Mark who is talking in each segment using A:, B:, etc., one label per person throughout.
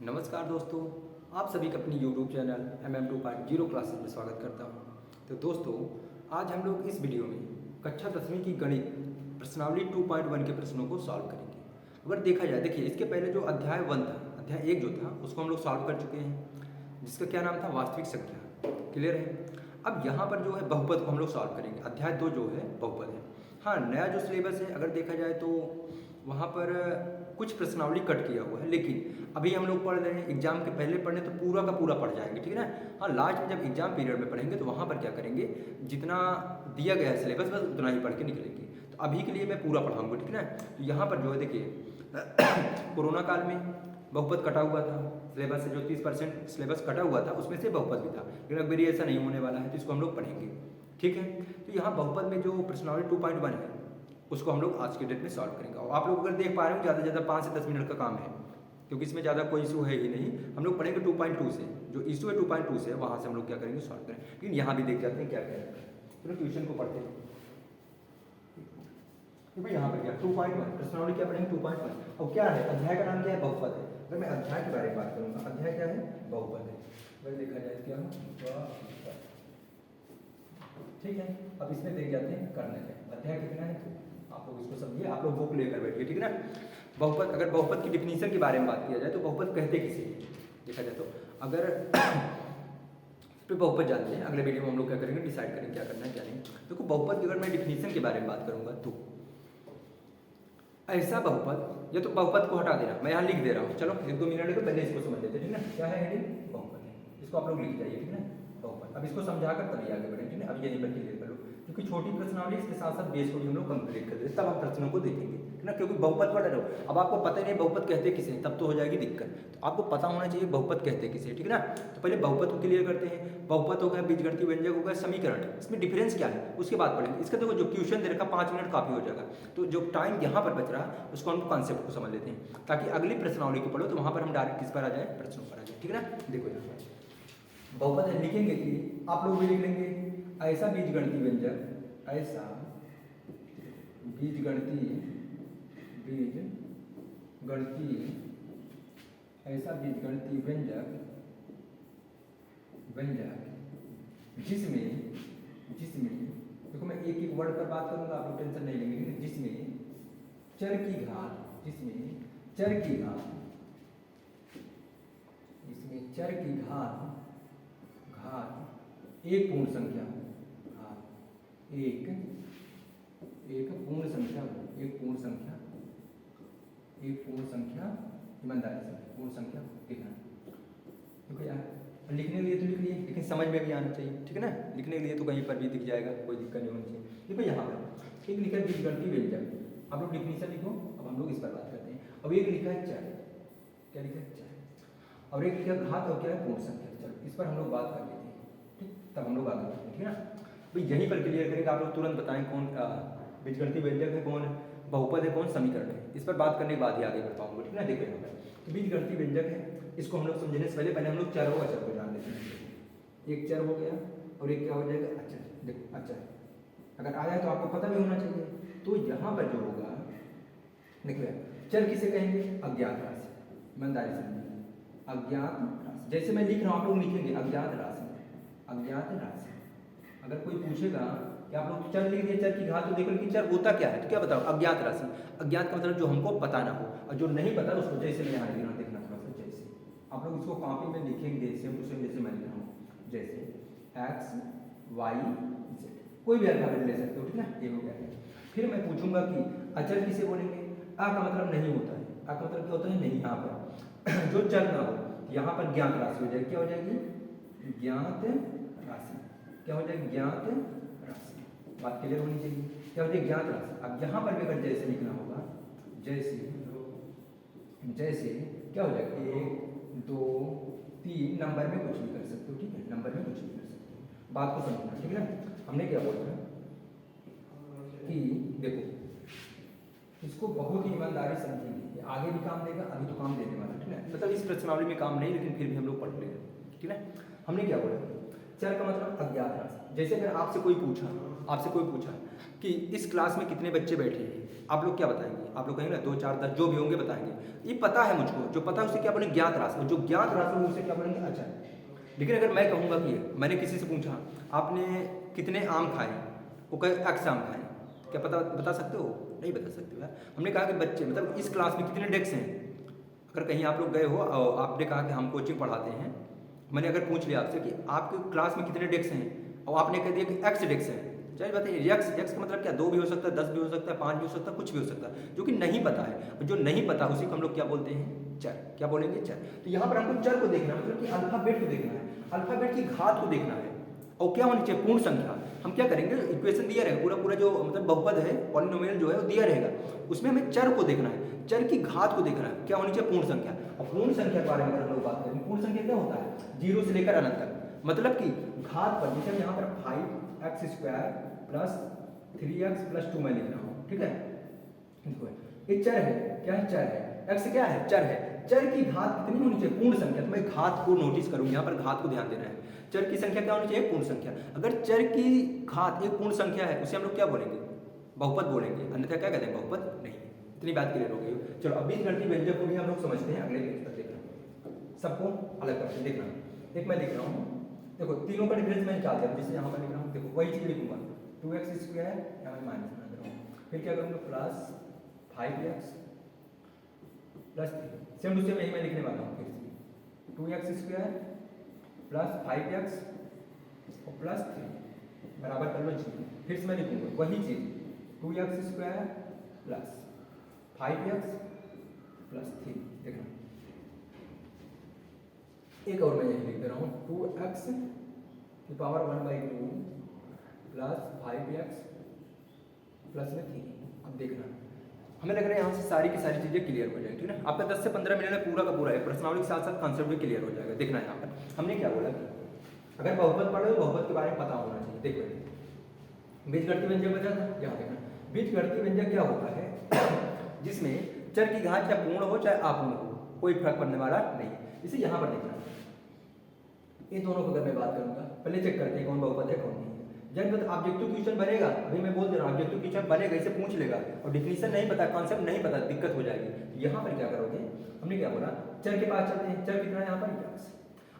A: नमस्कार दोस्तों, आप सभी का अपनी YouTube चैनल MM2.0 क्लासेस में स्वागत करता हूं। तो दोस्तों, आज हम लोग इस वीडियो में कक्षा 10वीं की गणित प्रश्नावली 2.1 के प्रश्नों को सॉल्व करेंगे। अगर देखा जाए, देखिए इसके पहले जो अध्याय 1 था, अध्याय 1 जो था उसको हम लोग सॉल्व कर चुके हैं, जिसका क्या नाम था, वास्तविक संख्या। क्लियर है। अब यहाँ पर जो है बहुपद को हम लोग सॉल्व करेंगे। अध्याय 2 जो है बहुपद है। हाँ, नया जो सिलेबस है अगर देखा जाए तो वहाँ पर कुछ प्रश्नावली कट किया हुआ है, लेकिन अभी हम लोग पढ़ रहे हैं, एग्जाम के पहले पढ़ने तो पूरा का पूरा पढ़ जाएंगे, ठीक है ना। हाँ, लास्ट में जब एग्जाम पीरियड में पढ़ेंगे तो वहाँ पर क्या करेंगे, जितना दिया गया है सिलेबस बस उतना ही पढ़ के निकलेंगे। तो अभी के लिए मैं पूरा पढ़ाऊँगा, ठीक है ना। तो यहाँ पर जो है देखिए कोरोना काल में बहुपद कटा हुआ था सिलेबस से, जो 30% सिलेबस कटा हुआ था उसमें से बहुपद भी था, लेकिन अब मेरी ऐसा नहीं होने वाला है, तो इसको हम लोग पढ़ेंगे, ठीक है। तो यहाँ बहुपद में जो प्रश्नावली 2.1 है उसको हम लोग आज के डेट में सॉल्व करेंगे। और आप लोग अगर देख पा रहे हो, ज़्यादा से ज़्यादा 5 से 10 मिनट का काम है, क्योंकि इसमें ज़्यादा कोई इशू है ही नहीं। हम लोग पढ़ेंगे 2.2 से, जो इशू है 2.2 से, वहाँ से हम लोग क्या करेंगे, सॉल्व करेंगे। लेकिन यहाँ भी देख जाते हैं क्या क्या है। चलो ट्यूशन को पढ़ते हैं। भाई यहाँ पर क्या 2.1 प्रश्नावली क्या पढ़ेंगे 2.1। और क्या है, अध्याय का नाम क्या है, बहुपद है। अगर मैं अध्याय के बारे में बात करूँगा, अध्याय क्या है, बहुपद है। अगर देखा जाए क्या, ठीक है। अब इसमें देख जाते हैं करने का, अध्याय कितना है आप लोग इसको समझिए, आप लोग बुक लेकर बैठिए, ठीक है ना। बहुपद, अगर बहुपद की डिफिनीशन के बारे में बात किया जाए तो बहुपद कहते किसे देखा जाए तो, अगर तो बहुपद जानते हैं, अगले वीडियो में हम लोग क्या करेंगे, डिसाइड करेंगे क्या करना है क्या नहीं। देखो बहुपद की अगर मैं डिफिनीशन के बारे में बात करूंगा तो ऐसा बहुपद, या तो बहुपद को हटा देना, मैं यहाँ लिख दे रहा हूँ, चलो 1-2 मिनट को पहले इसको समझ लेते हैं, ठीक है ना। क्या है हेडिंग, बहुपद है, इसको आप लोग लिख जाइए, ठीक है ना, बहुपद। अब इसको समझाकर तभी आगे बढ़ें, ठीक है। अब यहीं पर क्लियर कर लो, क्योंकि छोटी प्रश्नावली इसके साथ साथ बेस को भी हम लोग कंप्लीट कर देते, तब हम प्रश्नों को देखेंगे, है ना। क्योंकि बहुपद पढ़ रहे हो, अब आपको पता ही नहीं बहुपद कहते किसे, तब तो हो जाएगी दिक्कत। तो आपको पता होना चाहिए बहुपद कहते किसे, ठीक है ना। तो पहले बहुपद को क्लियर करते हैं। बहुपद हो गया, बीजगणितीय व्यंजक हो गया, समीकरण, इसमें डिफरेंस क्या है उसके बाद पढ़ेंगे। इसका देखो जो क्वेश्चन दे रखा 5 मिनट काफी हो जाएगा, तो जो टाइम यहाँ पर बच रहा है उसको हम कॉन्सेप्ट को समझ लेते हैं, ताकि अगली प्रश्नावली को पढ़ो तो वहाँ पर हम डायरेक्ट किस पर आ जाए, प्रश्नों पर आ जाए, ठीक है ना। देखो यहाँ पर बहुपद है, लिखेंगे कि आप लोग भी लिख लेंगे, ऐसा बीजगणितीय व्यंजक, ऐसा बीजगणितीय ऐसा बीजगणितीय व्यंजक जिसमें देखो मैं एक एक वर्ड पर बात करूंगा, आप लोग टेंशन नहीं लेंगे, जिसमें चर की घात एक पूर्ण संख्या, एक पूर्ण संख्या ईमानदारी से पूर्ण संख्या लिखना। देखो यार, लिखने के लिए तो लिख लिए, लेकिन समझ में भी आना चाहिए, ठीक है ना। लिखने के लिए तो कहीं पर भी दिख जाएगा, कोई दिक्कत नहीं होनी चाहिए। देखो यहाँ पर एक लिखा है बीजगणितीय व्यंजक, आप लोग डिफिनीशन लिखो। अब हम लोग इस पर बात करते हैं। अब एक लिखा है चर, क्या लिखा है, चर। और एक लिखा है घात, और क्या है, पूर्ण संख्या। चलो इस पर हम लोग बात कर लेते हैं, ठीक, तब हम लोग आगे बढ़ते हैं, ठीक है ना। भाई यहीं पर क्लियर करेंगे, आप लोग तुरंत बताएं कौन बीजगणितीय व्यंजक है, कौन बहुपद है, कौन समीकरण है। इस पर बात करने के बाद ही आगे बढ़ पाऊंगा, ठीक है ना। देखो यहाँ पर तो बीजगणितीय व्यंजक है, इसको हम लोग समझने से पहले हम लोग चर को जान लेते हैं। एक चर हो गया और एक क्या हो जाएगा, अचर। देखो अचर अगर आया तो आपको पता भी होना चाहिए। तो यहाँ पर जो होगा, देखो चर किसे कहेंगे, अज्ञात राशि, ईमानदारी से अज्ञात राशि। जैसे मैं लिख रहा हूँ आप लोग लिखेंगे अज्ञात राशि। अगर कोई पूछेगा कि आप लोग चर लिख दिए, चर की घात, तो देखो कि चर होता क्या है, तो क्या बताओ, अज्ञात राशि। अज्ञात का मतलब जो हमको पता ना हो, और जो नहीं पता उसको, जैसे मैं यहाँ लिख रहा हूँ, देखना थोड़ा सा, जैसे आप लोग इसको कॉपी में लिखेंगे सेम टू सेम, जैसे मैं लिख रहा हूँ, जैसे x y z, कोई भी अल्फाबेट ले सकते हो, ठीक है ना। ये हो गया। फिर मैं पूछूंगा कि अचर किसे बोलेंगे। अ का मतलब नहीं होता है, अ का मतलब क्या होता है, नहीं। यहाँ पर जो चर ना हो, यहाँ पर ज्ञात राशि हो जाएगी, क्या हो जाएगी, ज्ञात राशि। क्या हो जाएगी, ज्ञात राशि। बात क्लियर होनी चाहिए, क्या हो जाएगी, ज्ञात राशि। अब यहाँ पर भी अगर जैसे लिखना होगा, जैसे क्या हो जाएगा, 1 2 3 नंबर में कुछ भी कर सकते हो, ठीक है, नंबर में कुछ भी कर सकते हो। बात को समझना, ठीक है ना। हमने क्या बोला कि देखो इसको बहुत ही ईमानदारी समझेंगे, आगे भी काम देगा, अभी तो काम देने वाला, ठीक है। मतलब इस प्रश्नावली में काम नहीं, लेकिन फिर भी हम लोग पढ़ लेंगे, ठीक है। हमने क्या बोला, चर का मतलब अज्ञात राशि। जैसे अगर आपसे कोई पूछा कि इस क्लास में कितने बच्चे बैठे हैं, आप लोग क्या बताएंगे, आप लोग कहेंगे ना 2 4 10 जो भी होंगे बताएंगे। ये पता है मुझको, जो पता है उसे क्या बोलेंगे ज्ञात राशि, और जो ज्ञात राशि होगी उसे क्या बोलेंगे अचर। लेकिन अगर मैं कहूँगा कि मैंने किसी से पूछा आपने कितने आम खाए, वो कहे एक्स आम खाए, क्या पता बता सकते हो? नहीं बता सकते हो यार। हमने कहा कि बच्चे मतलब इस क्लास में कितने डेस्क हैं, अगर कहीं आप लोग गए हो और आपने कहा कि हम कोचिंग पढ़ाते हैं, मैंने अगर पूछ लिया आपसे कि आपके क्लास में कितने डेस्क हैं और आपने कह दिया कि एक्स डेस्क हैं, चलिए बताइए एक्स एक्स का मतलब क्या, 2 भी हो सकता है, 10 भी हो सकता है, 5 भी हो सकता है, कुछ भी हो सकता है, जो कि नहीं पता है। जो नहीं पता उसी को हम लोग क्या बोलते हैं, चर। क्या बोलेंगे, चर। तो यहाँ पर हमको चर को देखना है, मतलब कि अल्फाबेट को देखना है, अल्फाबेट की घात को देखना है, और क्या होनी चाहिए, पूर्ण संख्या। हम क्या करेंगे, इक्वेशन दिया रहेगा पूरा पूरा, जो मतलब बहुपद है पॉलिनोमियल जो है वो दिया रहेगा, उसमें हमें चर को देखना है, चर की घात को देखना है, क्या होनी चाहिए, पूर्ण संख्या। और पूर्ण संख्या के बारे में अगर हम लोग बात करें, पूर्ण संख्या क्या होता है, 0 से लेकर अनंत तक, मतलब कि घात पर, जैसे यहाँ पर 5x² प्लस 3x प्लस 2 मैं लिख रहा हूँ, ठीक है। ये चर है, क्या है, चर है, x क्या है, चर है। चर की घात कितनी होनी चाहिए, पूर्ण संख्या। तो मैं घात को नोटिस करूँ, यहाँ पर घात को ध्यान देना है। चर की संख्या क्या होनी चाहिए, पूर्ण संख्या। अगर चर की घात एक पूर्ण संख्या है उसे हम लोग क्या बोलेंगे, बहुपद बोलेंगे, अन्यथा क्या कहते हैं, बहुपद नहीं। इतनी बात क्लियर हो गई। चलो अब बीजगणितीय व्यंजक को भी हम लोग समझते हैं, अगले पेज पर देखना, सबको अलग करके देखना। एक मैं लिख रहा हूँ, देखो तीनों का डिफरेंस मैं निकाल दिया, जैसे यहाँ पर लिख रहा हूँ, देखो वही चीज लिखूंगा, 2x² यहाँ मैं माइनस बना दे रहा हूँ, फिर क्या करूँगा, plus 5x plus 3, same to same यही मैं लिखने वाला हूँ, फिर से 2x² प्लस 5x और प्लस 3 बराबर कर लो जी। फिर से मैं लिखूंगा वही चीज, 2x² प्लस 5x प्लस 3, देखना एक और मैं यही लिख दे रहा हूँ, 2x की पावर 1/2 प्लस 5x प्लस में 3। अब देखना हमें लग रहा है यहाँ से सारी की सारी चीज़ें क्लियर हो जाएंगी, ठीक है। आपका 10 से 15 मिनट में पूरा का पूरा है, प्रश्नावली के साथ साथ कॉन्सेप्ट भी क्लियर हो जाएगा। देखना यहाँ पर हमने क्या बोला कि अगर बहुपद पढ़े तो बहुपद के बारे में पता होना चाहिए। देखो बीजगणितीय व्यंजक बचा था, यहाँ देखना बीजगणितीय व्यंजक क्या होता है, जिसमें चर की घात चाहे पूर्ण हो चाहे अपूर्ण हो, कोई फर्क पड़ने वाला नहीं। इसे यहाँ पर देखना, ये दोनों को अगर मैं बात करूंगा, पहले चेक करते हैं कौन बहुपद है कौन नहीं है। जब ऑब्जेक्टिव क्वेश्चन बनेगा, अभी मैं बोल दे रहा हूँ ऑब्जेक्टिव क्वेश्चन बनेगा, इसे पूछ लेगा और डिफिनीशन नहीं पता, कॉन्सेप्ट नहीं पता, दिक्कत हो जाएगी। यहाँ पर क्या करोगे, हमने क्या बोला, चर के पास चलते हैं, चर कितना है यहाँ पर x,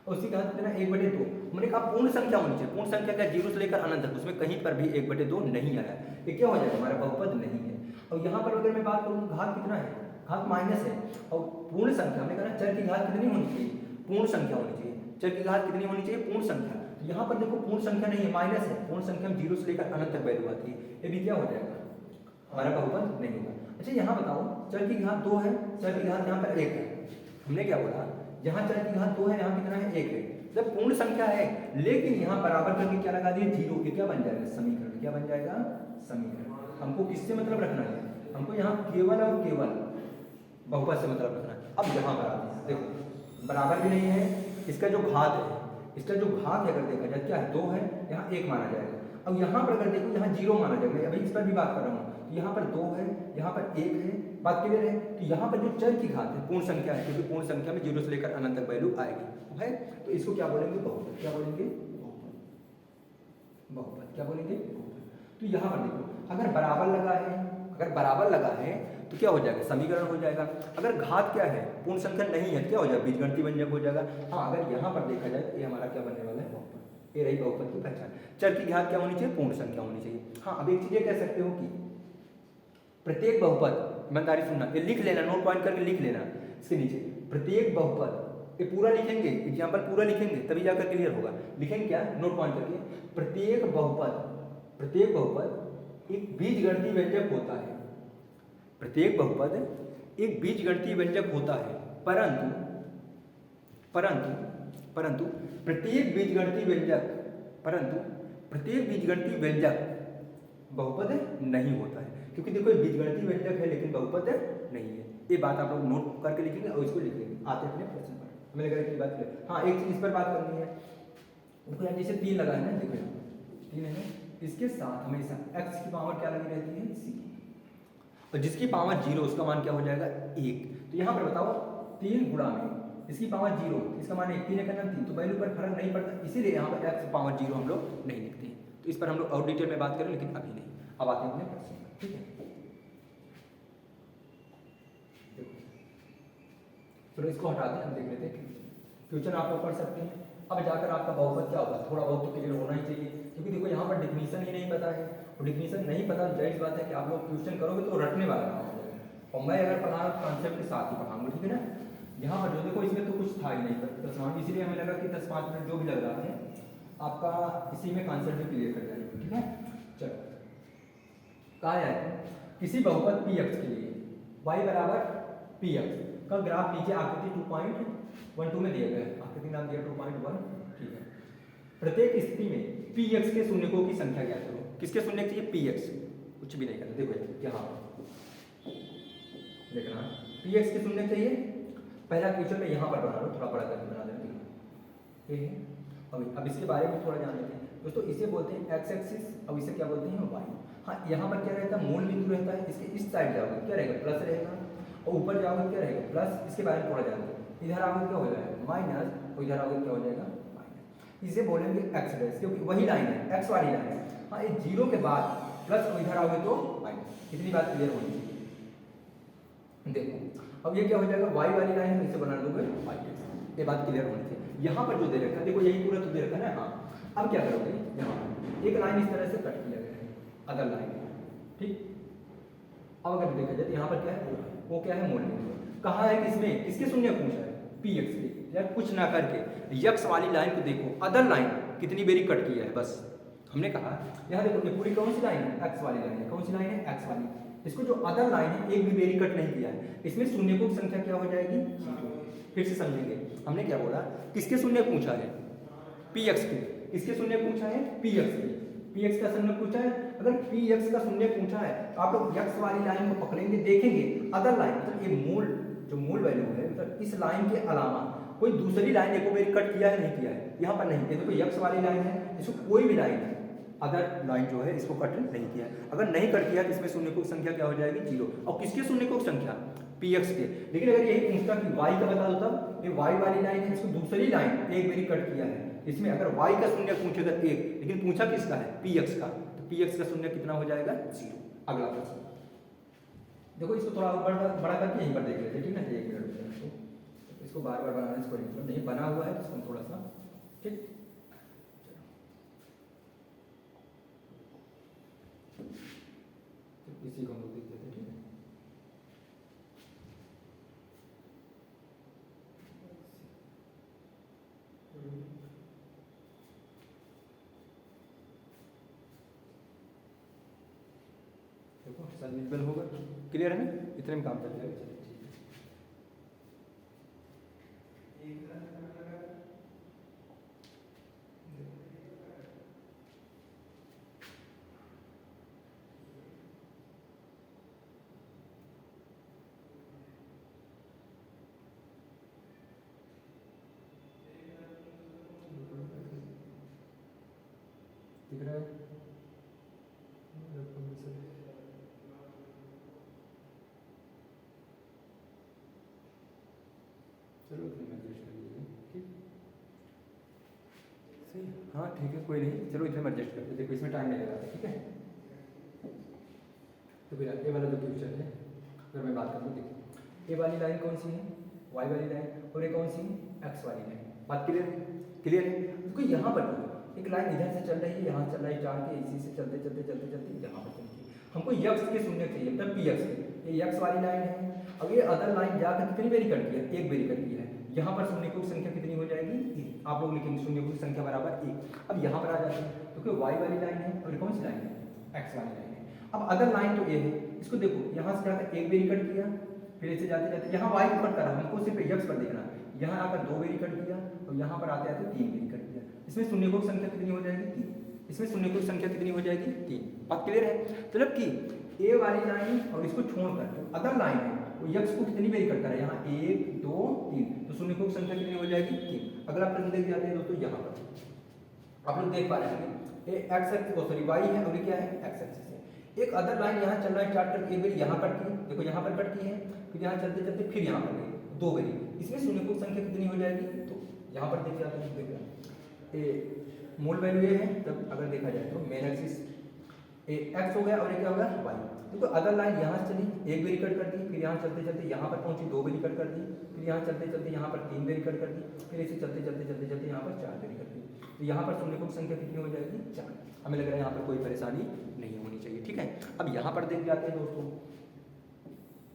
A: और उसी का कितना 1/2। मैंने कहा पूर्ण संख्या होनी चाहिए, पूर्ण संख्या क्या 0 से लेकर अनंत तक, उसमें कहीं पर भी 1/2 नहीं आया, ये क्या हो जाएगा, हमारा बहुपद नहीं है। और यहाँ पर अगर मैं बात करूँ घात कितना है, घात माइनस है, और पूर्ण संख्या हमने कहा चर की घात कितनी होनी चाहिए, पूर्ण संख्या होनी चाहिए। चर की घात कितनी होनी चाहिए, पूर्ण संख्या। यहाँ पर देखो पूर्ण संख्या नहीं है, माइनस है, पूर्ण संख्या में 0 से लेकर अनंत तक वैल्यू आती है, ये भी क्या हो जाएगा, हमारा बहुपद नहीं होगा। अच्छा यहाँ बताओ, चर की घात 2 है, चर की घात यहाँ पर 1 है, हमने क्या बोला, जहाँ चर की घात 2 है यहाँ कितना है, 1 है, जब पूर्ण संख्या है, लेकिन यहाँ बराबर करके क्या लगा दिए, 0, ये क्या बन जाएगा, समीकरण। क्या बन जाएगा, समीकरण। हमको किससे मतलब रखना है, हमको यहाँ केवल और केवल बहुपद से मतलब रखना है। अब यहाँ पर आते हैं, देखो बराबर भी नहीं है, इसका जो घात है, इसका जो घात है अगर देखा जाए क्या है, 2 है, यहाँ 1 माना जाएगा। अब यहाँ पर अगर देखो यहाँ 0 माना जाएगा, अभी इस पर भी बात कर रहा हूँ, तो यहाँ पर 2 है, यहाँ पर 1 है, बात क्लियर है। तो यहाँ पर जो चर की घात है पूर्ण संख्या है, क्योंकि पूर्ण संख्या में 0 से लेकर अनंत तक वैल्यू आएगी है, तो इसको क्या बोलेंगे, बहुपद। क्या बोलेंगे, बहुपद। क्या बोलेंगे, बहुपद। तो यहाँ पर देखो अगर बराबर लगा है, अगर बराबर लगा है तो क्या हो जाएगा, समीकरण हो जाएगा। अगर घात क्या है, पूर्ण संख्या नहीं है, क्या हो जाएगा, बीजगणितीय व्यंजक हो जाएगा। हाँ अगर यहाँ पर देखा जाए तो ये हमारा क्या बनने वाला है, बहुपद। ये रही बहुपद की पहचान। चर की घात क्या होनी चाहिए, पूर्ण संख्या होनी चाहिए। हाँ अब एक चीज ये कह सकते हो कि प्रत्येक बहुपद, ईमानदारी सुनना, ये लिख लेना, नोट पॉइंट करके लिख लेना इसके नीचे, प्रत्येक बहुपद, ये पूरा लिखेंगे, एग्जाम्पल पूरा लिखेंगे तभी जाकर क्लियर होगा। लिखेंगे क्या, नोट पॉइंट करके, प्रत्येक बहुपद, प्रत्येक बहुपद एक बीजगणितीय व्यंजक होता है, प्रत्येक बहुपद एक बीजगणितीय व्यंजक होता है, परंतु परंतु परंतु प्रत्येक बीजगणितीय व्यंजक, परंतु प्रत्येक बीजगणितीय व्यंजक बहुपद नहीं होता है। क्योंकि देखो ये बीजगणितीय व्यंजक है लेकिन बहुपद नहीं है। ये बात आप लोग नोट करके लिखेंगे और इसको लिखेंगे आते अपने प्रश्न पर। हमें लग रहा है कि बात है। हाँ एक चीज इस पर बात करनी है, देखो यहाँ जैसे 3 लगा है ना, देखो यहाँ 3 है, इसके साथ हमेशा x की पावर क्या लगी रहती है, c, और जिसकी पावर 0 उसका मान क्या हो जाएगा, 1। तो यहाँ पर बताओ 3 गुणा में इसकी पावर 0, इसका मान 1, 3 एक 3, तो वैल्यू पर फर्क नहीं पड़ता, इसीलिए यहाँ पर x पावर 0 हम लोग नहीं लिखते हैं। तो इस पर हम लोग और डिटेल में बात करें, लेकिन अभी नहीं। अब आते हैं अपने प्रश्न, ठीक है। चलो इसको हटाते हैं, हम देख लेते हैं क्वेश्चन आप लोग पढ़ सकते हैं। अब जाकर आपका बहुपद क्या होगा थोड़ा बहुत तो क्लियर होना ही चाहिए, क्योंकि देखो यहाँ पर डिफिनीशन ही नहीं पता है, और डिफिनीशन नहीं पता तो जाहिर बात है कि आप लोग क्वेश्चन करोगे तो रटने वाला काम हो जाएगा, और मैं अगर पढ़ा रहा कॉन्सेप्ट के साथ ही पढ़ाऊंगा, ठीक है ना। यहाँ पर जो देखो इसमें तो कुछ था ही नहीं पर 10 मिनट, इसीलिए हमें लगा कि 10-5 मिनट जो भी लग रहा है आपका इसी में कॉन्सेप्ट भी क्लियर कर जाएगा, ठीक है। चलो कहा है किसी बहुपद पी एक्स के लिए y बराबर पी एक्स का ग्राफ नीचे आकृति 2.12 में दिया गया है, आकृति नाम दिया 2.1, ठीक है। प्रत्येक स्थिति में पी एक्स के शून्यकों की संख्या ज्ञात करो। किसके शून्य चाहिए? पी एक्स, कुछ भी नहीं करना, देखो यहाँ देखना पी एक्स के शून्य चाहिए। पहला क्वेश्चन में यहाँ पर बना लो, थोड़ा बड़ा करके बना देना, ठीक है। अब इसके बारे में थोड़ा जान लेते हैं दोस्तों। इसे बोलते हैं एक्स एक्सिस, अब इसे क्या बोलते हैं? वाई। हाँ, यहाँ पर क्या रहता है? मूल बिंदु रहता है, इसके इस साइड जाओगे क्या रहेगा? प्लस रहेगा, और ऊपर जाओगे क्या रहेगा? प्लस। इसके बारे में थोड़ा जानते हैं। इधर आओगे क्या हो जाएगा? माइनस, और इधर आओगे क्या हो जाएगा? माइनस। इसे बोलेंगे एक्स डैश, क्योंकि वही लाइन है, एक्स वाली लाइन है। हाँ, ये जीरो के बाद प्लस, और इधर आओगे तो माइनस। इतनी बात क्लियर होनी चाहिए। देखो अब ये क्या हो जाएगा? वाई वाली लाइन है, इसे बना दोगे वाई एक्स, ये बात क्लियर होनी चाहिए। यहाँ पर जो दे रखा है, देखो यही पूरा तो दे रखा है ना। हाँ, अब क्या करोगे? यहाँ एक लाइन इस तरह से कट किया गया है, अदर लाइन, ठीक। अब अगर देखा जाए तो यहाँ पर क्या है? वो क्या है? मूल बिंदु। कहाँ है? किसमें? किसके शून्य पूछा है? पी एक्स के। यार कुछ ना करके यक्स वाली लाइन को देखो, अदर लाइन कितनी बेरी कट किया है, बस हमने कहा। यहाँ देखो ये पूरी कौन सी लाइन है? एक्स वाली लाइन है। कौन सी लाइन है? एक्स वाली। इसको जो अदर लाइन है एक भी बेरी कट नहीं किया है, इसमें शून्यकों की संख्या क्या हो जाएगी? फिर से समझेंगे। हमने क्या बोला? किसके शून्य पूछा है? पी एक्स के। किसके शून्य पूछा है? पी एक्स के। पी एक्स का शून्य पूछा है। अगर पी एक्स का शून्य पूछा है तो आप लोग एक्स वाली लाइन को पकड़ेंगे, देखेंगे अदर लाइन, मतलब ये मूल जो मूल वैल्यू है, मतलब इस लाइन के अलावा कोई दूसरी लाइन एक बार कट किया है नहीं किया है? यहाँ पर नहीं। देखो एक्स वाली लाइन है, इसको कोई भी लाइन है अदर लाइन जो है इसको कट नहीं किया है। अगर नहीं कट किया तो इसमें शून्यकों की संख्या क्या हो जाएगी? जीरो। और किसके शून्यकों की संख्या? पी एक्स के। लेकिन अगर यही पूछता कि वाई का बता दो, तब ये वाई वाली लाइन है, इसको दूसरी लाइन एक बारी कट किया है, इसमें अगर y का शून्य पूछेगा एक, लेकिन पूछा किसका है? px का, तो px का शून्य कितना हो जाएगा? 0। अगला प्रश्न देखो, इसको थोड़ा बड़ा करके यहीं पर देख लेते हैं, ठीक है। एक मिनट, इसको बार बार बनाने से कोई मतलब नहीं, बना हुआ है तो इसको थोड़ा सा, ठीक। इसी को हम लोग देख लेते हैं, ठीक है। देखो सब विजुअल होगा, क्लियर है ना? इतने में काम चल जाएगा। चलिए दिख रहा है? चलो इतने में एडजस्ट कर लीजिए, ठीक। सही, हाँ ठीक है, कोई नहीं, चलो इतने में एडजस्ट करते, देखो इसमें टाइम नहीं लगा, ठीक है। तो फिर ये वाला जो क्वेश्चन है, अगर मैं बात करूँ, देखिए ये वाली लाइन कौन सी है? वाई वाली लाइन, और ये कौन सी है? एक्स वाली लाइन। बात क्लियर है? क्लियर है? क्योंकि यहाँ पर एक लाइन इधर से चल रही है, यहाँ चल रही है, चार के इसी से चलते चलते चलते चलते यहाँ पर चलती है। हमको यक्स के शून्य चाहिए, मतलब पी एक्स के। ये यक्स वाली लाइन है। अब ये अदर लाइन जाकर कितनी बेरी कट किया? एक बेरी कट किया है। यहाँ पर शून्यकों की संख्या कितनी हो जाएगी? आप लोग लिखेंगे शून्यकों की संख्या बराबर 1। अब यहाँ पर आ जाते हैं, क्योंकि वाई वाली लाइन है, और कौन सी लाइन है? एक्स वाली लाइन है। अब अदर लाइन तो ये है, इसको देखो यहाँ से क्या एक बेरी कट किया, फिर इसे जाते जाते यहाँ वाई को कट करा, हमको सिर्फ यक्स पर देखना है। यहाँ आकर 2 बेरी कट किया, और यहाँ पर आते आते 3 बेरी कट किया। इसमें शून्यकों की संख्या कितनी हो जाएगी? 3। इसमें शून्यकों की संख्या कितनी हो जाएगी? 3। बात क्लियर है? मतलब कि ए वाली लाइन और इसको छोड़कर जो अदर लाइन है वो यक्स को कितनी बेरी कट करा? यहाँ 1 2 3, तो शून्यकों की संख्या कितनी हो जाएगी? 3। अगला प्रश्न देख जाते हैं दोस्तों, यहाँ पर आप लोग देख पा रहे हैं ये एक्स एक्सिस, सॉरी वाई है, और ये क्या है? एक्स एक्सिस है। एक अदर लाइन यहाँ चलना स्टार्ट करके एक बार यहाँ कट की, देखो यहाँ पर कट की है, फिर यहाँ चलते चलते फिर यहाँ पर गई 2 बारी। इसमें शून्यकों की संख्या कितनी हो जाएगी? तो यहाँ पर देख जाते हैं, देख मूल वैल्यू ये है, तब अगर देखा जाए तो मेन एक्सिस ए एक्स हो गया, और ये क्या हो गया? वाई। देखो अदर लाइन यहाँ से चली, एक बेरी कट कर दी, फिर यहाँ चलते चलते यहाँ पर पहुंची, 2 बेरी कट कर दी, फिर यहाँ चलते चलते यहाँ पर 3 बेरी कट कर दी, फिर ऐसे चलते चलते चलते चलते यहाँ पर 4 बेरी कर दी। तो यहाँ पर शून्य की संख्या कितनी हो जाएगी? 4। हमें लग रहा है यहाँ पर कोई परेशानी नहीं होनी चाहिए, ठीक है। अब यहाँ पर देख जाते हैं दोस्तों,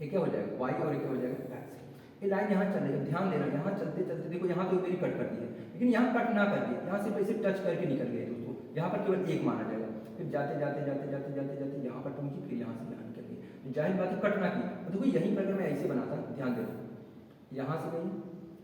A: ये क्या हो जाएगा? वाई और ये क्या हो जाएगा? एक्स। ये लाइन यहाँ चल रही है, ध्यान देना, यहाँ चलते चलते देखो यहाँ 2 बेरी कट कर दी है, लेकिन यहाँ कट ना कर दिए, यहाँ सिर्फ ऐसे टच करके निकल गए दोस्तों, यहाँ पर केवल 1 माना जाएगा। फिर जाते जाते जाते जाते जाते जाते यहाँ पर पहुंची, फिर यहाँ से यहाँ निकल गई, तो जाहिर बात है कट ना की। तो देखो यहीं पर अगर मैं ऐसे बनाता, ध्यान देना, यहाँ से गई,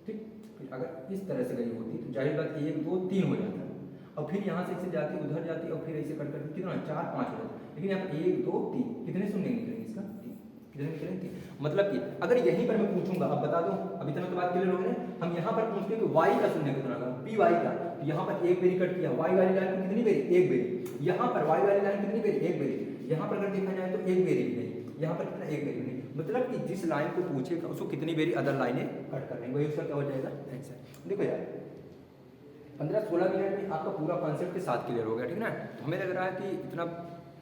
A: ठीक, फिर अगर इस तरह से गई होती तो जाहिर बात 1 2 3 हो जाता, और फिर यहाँ से जाती, उधर जाती, और फिर ऐसे कट करके कितना 4 5 हो जाता। लेकिन यहाँ पर 1 2 3 कितने शून्य निकलेंगे? इसका 3 कितने निकलेंगे? मतलब कि अगर यहीं पर मैं पूछूंगा, अब बता दो, अभी तक तो बात क्लियर हो गई। हम यहाँ पर पूछते हैं कि y का शून्य कितना होगा, पी वाई का, तो यहाँ पर 1 बेरी कट किया, y वाली लाइन को कितनी बेरी? 1 बेरी। यहाँ पर y वाली लाइन कितनी बेरी? 1 बेरी। यहाँ पर अगर देखा जाए तो 1 बेरी भी नहीं, यहाँ पर कितना? 1 बेरी भी नहीं। मतलब कि जिस लाइन को पूछेगा उसको कितनी बेरी अदर लाइनें कट कर लेंगे, वही उसका क्या हो जाएगा? आंसर। देखो यार 15-16 मिनट में आपका पूरा कॉन्सेप्ट के साथ क्लियर हो गया, ठीक है ना। तो हमें लग रहा है कि इतना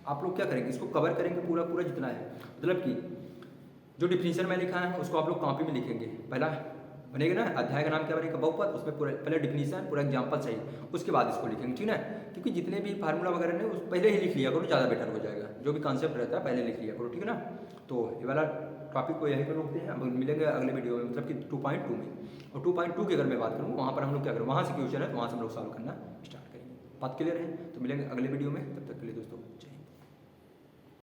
A: आप लोग क्या करेंगे, इसको कवर करेंगे पूरा पूरा जितना है, मतलब कि जो डिफिनीशन में लिखा है उसको आप लोग कॉपी में लिखेंगे। पहला बनेगा ना, अध्याय का नाम क्या बनेगा? बहुपद। उसमें पूरा पहले डिफिनीशन पूरा एग्जाम्पल चाहिए, उसके बाद इसको लिखेंगे, ठीक है। क्योंकि जितने भी फार्मूला वगैरह ने उस पहले ही लिख लिया करो, ज़्यादा बेटर हो जाएगा। जो भी कॉन्सेप्ट रहता है पहले लिख लिया करो, ठीक है ना। तो ये वाला टॉपिक को यहीं पर रोकते हैं, अब मिलेंगे अगले वीडियो में, मतलब कि 2.2 में। और 2.2 की अगर मैं बात करूँ, वहाँ पर हम लोग क्या करें, वहाँ से क्वेश्चन है तो वहाँ से हम लोग सॉल्व करना स्टार्ट करेंगे। बात क्लियर है? तो मिलेंगे अगले वीडियो में, तब तक के लिए दोस्तों।